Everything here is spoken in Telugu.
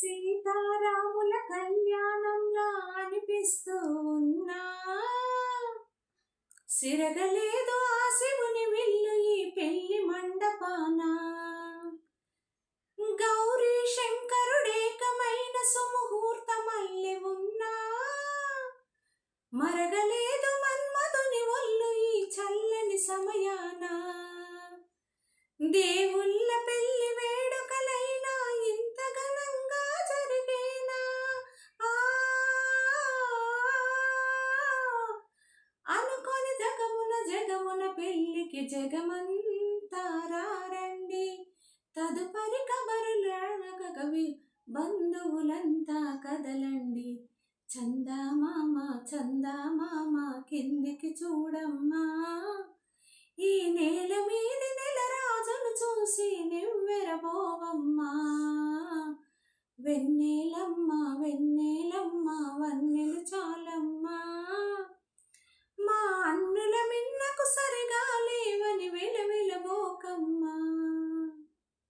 సీతారాముల కళ్యాణంలా అనిపిస్తూ ఉన్నా, సిరగలేదు ఆ శివుని విల్లు ఈ పెళ్లి మండపాన. గౌరీ శంకరుడేకమైన సుముహూర్తమల్లె ఉన్నా, మరగలేదు మన్మధుని ఒళ్ళు ఈ చల్లని సమయాన. దేవుళ్ళ పెళ్లి వేడుకలైనా ఇంత ఘనంగా జరిగేనా, అనుకొని జగమున పెళ్లికి జగమంతా రండి, తదుపరి కబరులనగవి బంధువులంతా కదలండి. చందమామ చందమామ కిందికి చూడమ్మా, ఈ నేల మీది నెల రాజును చూసి నివ్వెరబోవమ్మా. వెన్నెలమ్మ